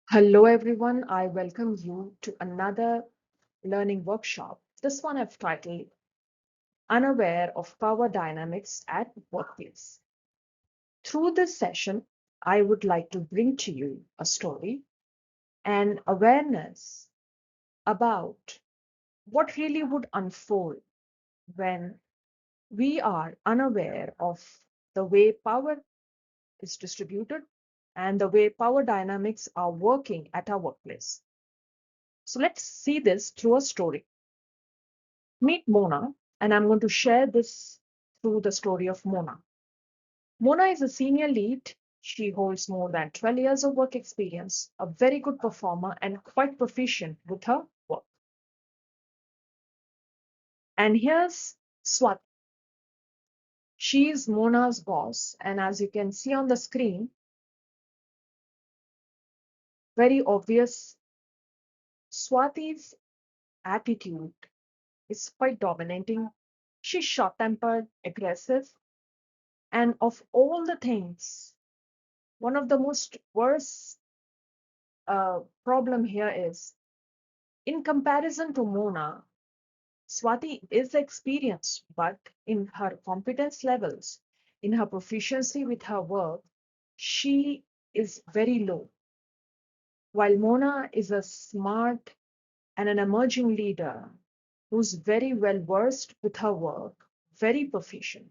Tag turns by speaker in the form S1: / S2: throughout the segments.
S1: Hello, everyone. I welcome you to another learning workshop. This one I've titled Unaware of Power Dynamics at Workplace. Through this session, I would like to bring to you a story and awareness about what really would unfold when we are unaware of the way power is distributed and the way power dynamics are working at our workplace. So let's see this through a story. Meet Mona, and I'm going to share this through the story of Mona. Mona is a senior lead. She holds more than 12 years of work experience, a very good performer, and quite proficient with her work. And here's Swati. She is Mona's boss, and as you can see on the screen, very obvious, Swati's attitude is quite dominating. She's short-tempered, aggressive, and of all the things, one of the most worst problem here is in comparison to Mona, Swati is experienced, but in her competence levels, in her proficiency with her work, she is very low. While Mona is a smart and an emerging leader who's very well versed with her work, very proficient.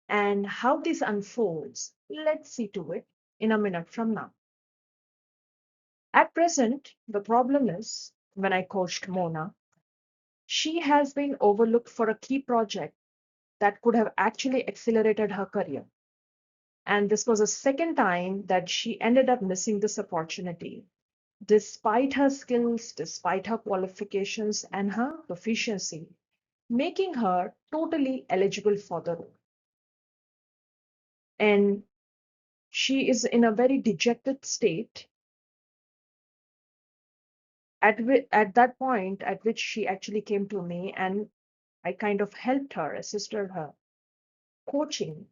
S1: And how this unfolds, let's see to it in a minute from now. At present, the problem is when I coached Mona, she has been overlooked for a key project that could have actually accelerated her career. And this was the second time that she ended up missing this opportunity, despite her skills, despite her qualifications, and her proficiency, making her totally eligible for the role. And she is in a very dejected state at that point at which she actually came to me, and I kind of helped her, assisted her, coaching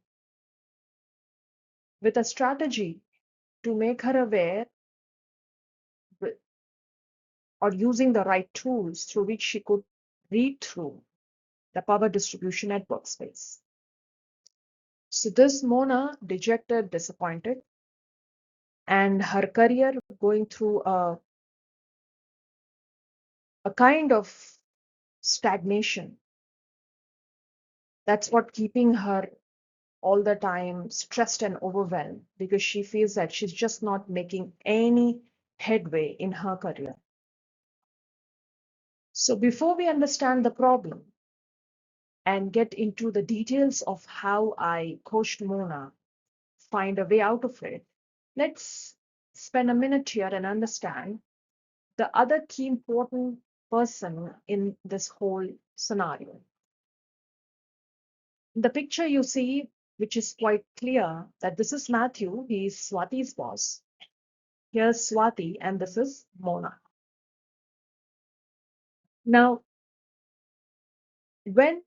S1: with a strategy to make her aware or using the right tools through which she could read through the power distribution at workspace. So this Mona, dejected, disappointed, and her career going through a kind of stagnation. That's what keeping her all the time stressed and overwhelmed because she feels that she's just not making any headway in her career. So before we understand the problem and get into the details of how I coached Mona find a way out of it, let's spend a minute here and understand the other key important person in this whole scenario. The picture you see, which is quite clear that this is Matthew, he's Swati's boss. Here's Swati, and this is Mona. Now, when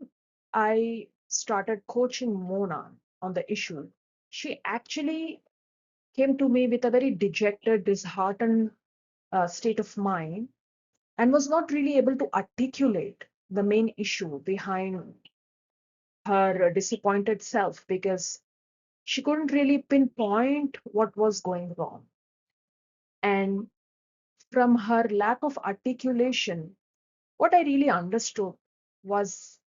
S1: I started coaching Mona on the issue, she actually came to me with a very dejected, disheartened state of mind and was not really able to articulate the main issue behind her disappointed self because she couldn't really pinpoint what was going wrong. And from her lack of articulation, what I really understood was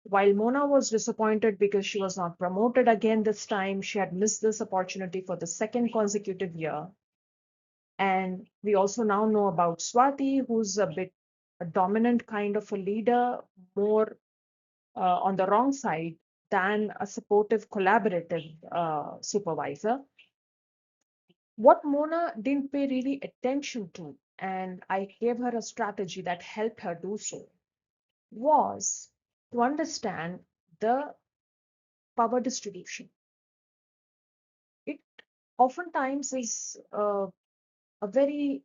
S1: while Mona was disappointed because she was not promoted again this time, she had missed this opportunity for the second consecutive year. And we also now know about Swati, who's a bit a dominant kind of a leader, more on the wrong side than a supportive, collaborative supervisor. What Mona didn't pay really attention to, and I gave her a strategy that helped her do so, was to understand the power distribution. It oftentimes is a very,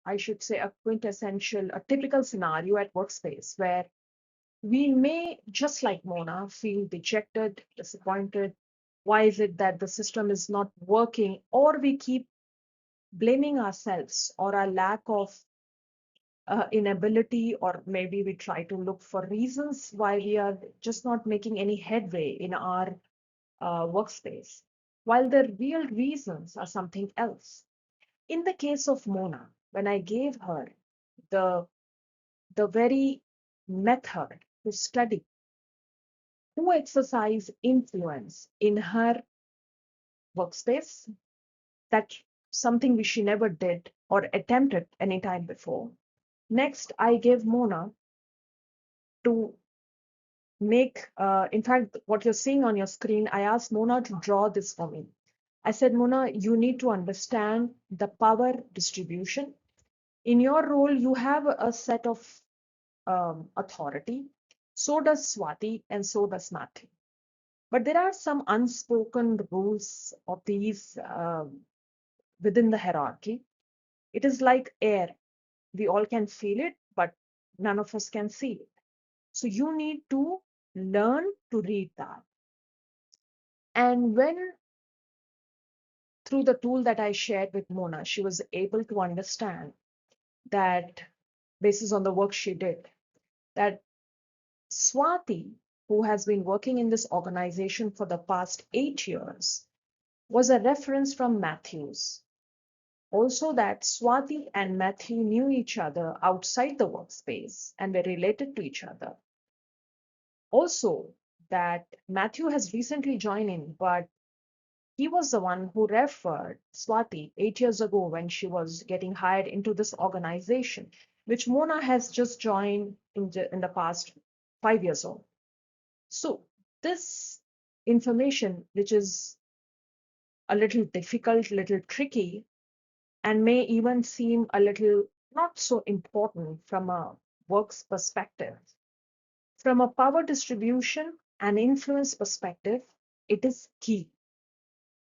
S1: I should say, a quintessential, a typical scenario at workspace where we may, just like Mona, feel dejected, disappointed. Why is it that the system is not working? Or we keep blaming ourselves or our lack of inability, or maybe we try to look for reasons why we are just not making any headway in our workspace, while the real reasons are something else. In the case of Mona, when I gave her the, the very method to study, to exercise influence in her workspace, that something which she never did or attempted any time before. Next, I gave Mona to make, in fact, what you're seeing on your screen, I asked Mona to draw this for me. I said, Mona, you need to understand the power distribution. In your role, you have a set of authority. So does Swati, and so does Matthew. But there are some unspoken rules of these within the hierarchy. It is like air. We all can feel it, but none of us can see it. So you need to learn to read that. And when, through the tool that I shared with Mona, she was able to understand that, basis on the work she did, that Swati, who has been working in this organization for the past 8 years, was a reference from Matthews. Also, that Swati and Matthew knew each other outside the workspace and were related to each other. Also, that Matthew has recently joined in, but he was the one who referred Swati 8 years ago when she was getting hired into this organization, which Mona has just joined in the past 5 years old. So this information, which is a little difficult, little tricky, and may even seem a little not so important from a work's perspective, from a power distribution and influence perspective, it is key.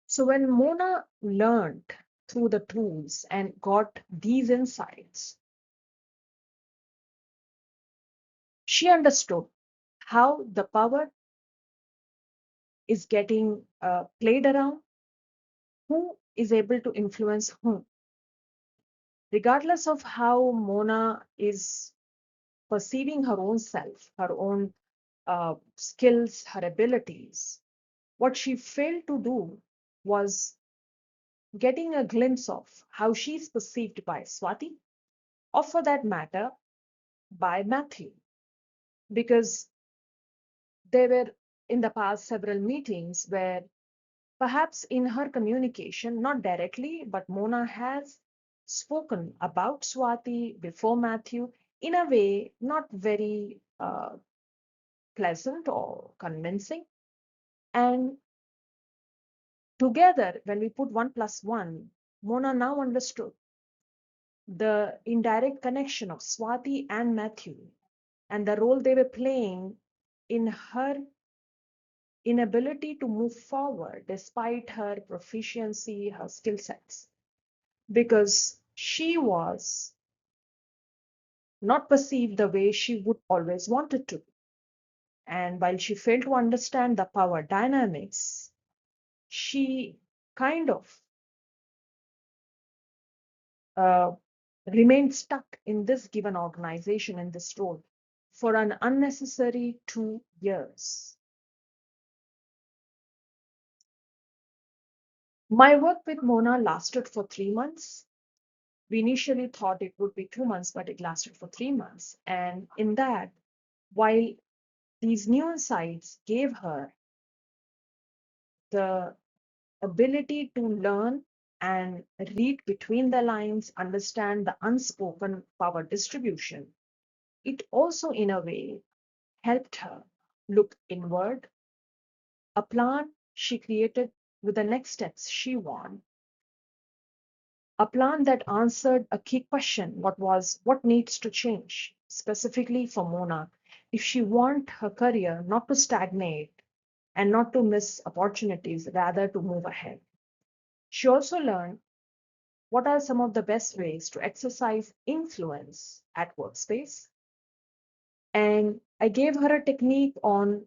S1: So when Mona learned through the tools and got these insights, she understood how the power is getting played around, who is able to influence whom. Regardless of how Mona is perceiving her own self, her own skills, her abilities, what she failed to do was getting a glimpse of how she's perceived by Swati, or for that matter, by Matthew. Because there were in the past several meetings where perhaps in her communication, not directly, but Mona has spoken about Swati before Matthew in a way not very pleasant or convincing. And together, when we put 1 plus 1, Mona now understood the indirect connection of Swati and Matthew and the role they were playing in her inability to move forward despite her proficiency, her skill sets, because she was not perceived the way she would always wanted to. And while she failed to understand the power dynamics, she kind of uh, remained stuck in this given organization, in this role, for an unnecessary 2 years. My work with Mona lasted for 3 months. We initially thought it would be 2 months, but it lasted for 3 months. And in that, while these new insights gave her the ability to learn and read between the lines, understand the unspoken power distribution, it also, in a way, helped her look inward, a plan she created with the next steps she wanted, a plan that answered a key question: what needs to change, specifically for Mona, if she wants her career not to stagnate and not to miss opportunities, rather to move ahead. She also learned what are some of the best ways to exercise influence at workspace. And I gave her a technique on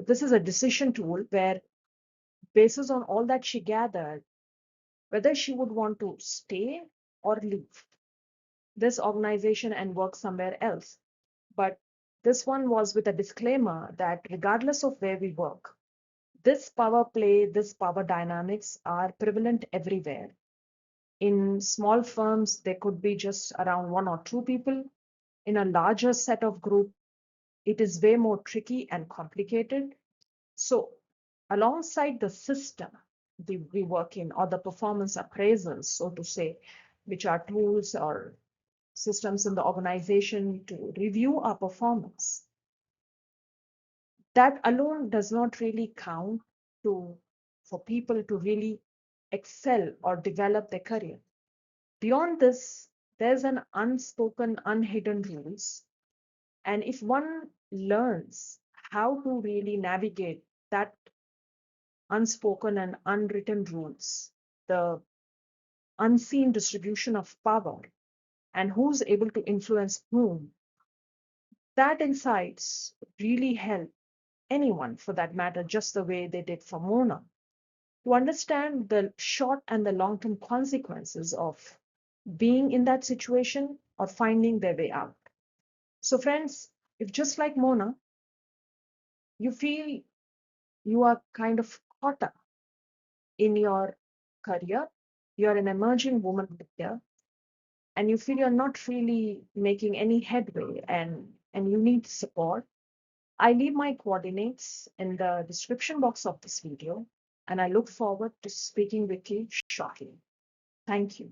S1: this is a decision tool where, basis on all that she gathered, whether she would want to stay or leave this organization and work somewhere else. But this one was with a disclaimer that regardless of where we work, this power play, this power dynamics are prevalent everywhere. In small firms, there could be just around one or two people. In a larger set of group, it is way more tricky and complicated. So alongside the system we work in, or the performance appraisals, so to say, which are tools or systems in the organization to review our performance, that alone does not really count to for people to really excel or develop their career. Beyond this, there's an unspoken, unhidden rules. And if one learns how to really navigate that unspoken and unwritten rules, the unseen distribution of power, and who's able to influence whom, that insights really help anyone for that matter, just the way they did for Mona, to understand the short and the long term consequences of being in that situation or finding their way out. So, friends, if just like Mona, you feel you are kind of caught up in your career, you're an emerging woman here, and you feel you're not really making any headway and you need support, I leave my coordinates in the description box of this video, and I look forward to speaking with you shortly. Thank you.